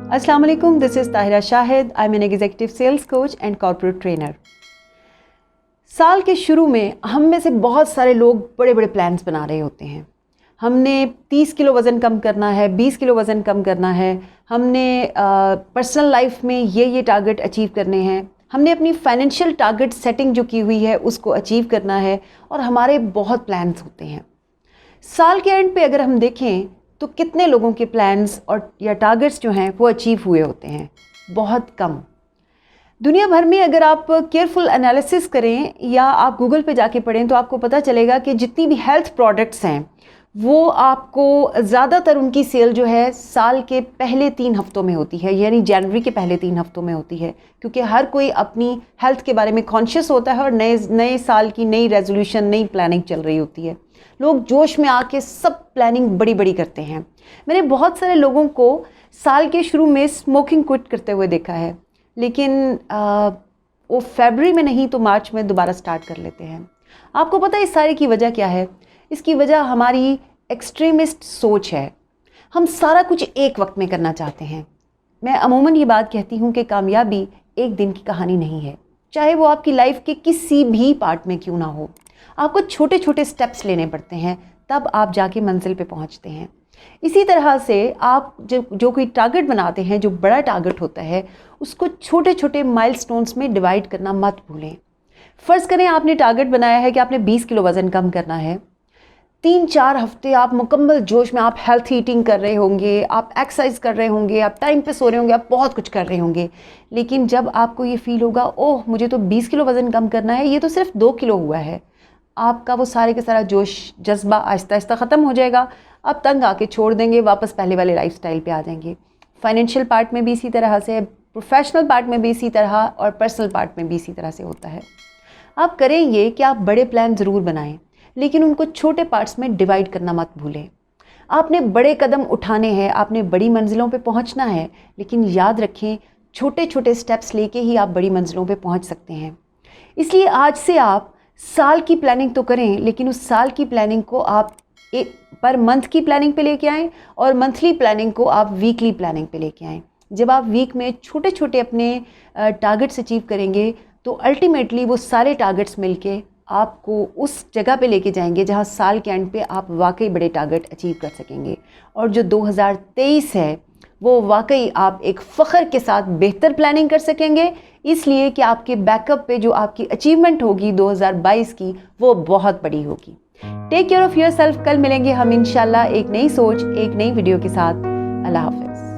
अस्सलाम वालेकुम, this is Tahira Shahid. I am an executive sales coach and corporate trainer. साल के शुरू में हम में से बहुत सारे लोग बड़े बड़े प्लान्स बना रहे होते हैं। हमने 30 किलो वज़न कम करना है, 20 किलो वज़न कम करना है, हमने पर्सनल लाइफ में ये टारगेट अचीव करने हैं, हमने अपनी फाइनेंशियल टारगेट सेटिंग जो की हुई है उसको अचीव करना है, और हमारे बहुत प्लान्स होते हैं। साल के एंड पे अगर हम देखें तो कितने लोगों के प्लान्स और या टारगेट्स जो हैं वो अचीव हुए होते हैं? बहुत कम। दुनिया भर में अगर आप केयरफुल एनालिसिस करें या आप गूगल पे जाके पढ़ें तो आपको पता चलेगा कि जितनी भी हेल्थ प्रोडक्ट्स हैं वो आपको ज़्यादातर उनकी सेल जो है साल के पहले 3 हफ्तों में होती है, यानी जनवरी के पहले 3 हफ्तों में होती है, क्योंकि हर कोई अपनी हेल्थ के बारे में कॉन्शियस होता है और नए साल की नई रेजोल्यूशन, नई प्लानिंग चल रही होती है। लोग जोश में आके सब प्लानिंग बड़ी बड़ी करते हैं। मैंने बहुत सारे लोगों को साल के शुरू में स्मोकिंग क्विट करते हुए देखा है, लेकिन वो फरवरी में नहीं तो मार्च में दोबारा स्टार्ट कर लेते हैं। आपको पता है इस सारे की वजह क्या है? इसकी वजह हमारी एक्सट्रीमिस्ट सोच है। हम सारा कुछ एक वक्त में करना चाहते हैं। मैं अमूमन ये बात कहती हूँ कि कामयाबी एक दिन की कहानी नहीं है, चाहे वो आपकी लाइफ के किसी भी पार्ट में क्यों ना हो। आपको छोटे छोटे स्टेप्स लेने पड़ते हैं, तब आप जाके मंजिल पे पहुँचते हैं। इसी तरह से आप जो कोई टारगेट बनाते हैं, जो बड़ा टारगेट होता है, उसको छोटे छोटे माइलस्टोन्स में डिवाइड करना मत भूलें। फ़र्ज़ करें आपने टारगेट बनाया है कि आपने 20 किलो वज़न कम करना है। 3-4 हफ्ते आप मुकम्मल जोश में, आप हेल्थ ईटिंग कर रहे होंगे, आप एक्सरसाइज कर रहे होंगे, आप टाइम पे सो रहे होंगे, आप बहुत कुछ कर रहे होंगे। लेकिन जब आपको ये फील होगा, ओह मुझे तो 20 किलो वज़न कम करना है, ये तो सिर्फ 2 किलो हुआ है, आपका वो सारे के सारा जोश, जज्बा आहिस्ता आहिस्ता ख़त्म हो जाएगा। आप तंग आके छोड़ देंगे, वापस पहले वाले लाइफस्टाइल पे आ जाएंगे। फाइनेंशियल पार्ट में भी इसी तरह से, प्रोफेशनल पार्ट में भी इसी तरह, और पर्सनल पार्ट में भी इसी तरह से होता है। आप करें ये कि आप बड़े प्लान ज़रूर बनाएं, लेकिन उनको छोटे पार्ट्स में डिवाइड करना मत भूलें। आपने बड़े कदम उठाने हैं, आपने बड़ी मंजिलों पे पहुंचना है, लेकिन याद रखें छोटे छोटे स्टेप्स लेके ही आप बड़ी मंजिलों पे पहुंच सकते हैं। इसलिए आज से आप साल की प्लानिंग तो करें, लेकिन उस साल की प्लानिंग को आप पर मंथ की प्लानिंग पे लेके आएँ, और मंथली प्लानिंग को आप वीकली प्लानिंग पे लेके आएँ। जब आप वीक में छोटे छोटे अपने टारगेट्स अचीव करेंगे तो अल्टीमेटली वो सारे टारगेट्स मिलके आपको उस जगह पे लेके जाएंगे जहाँ साल के एंड पे आप वाकई बड़े टारगेट अचीव कर सकेंगे। और जो 2023 है वो वाकई आप एक फ़ख्र के साथ बेहतर प्लानिंग कर सकेंगे, इसलिए कि आपके बैकअप पे जो आपकी अचीवमेंट होगी 2022 की, वो बहुत बड़ी होगी। Take care of your self. कल मिलेंगे हम इंशाल्लाह एक नई सोच, एक नई वीडियो के साथ। अल्लाह हाफ़िज़।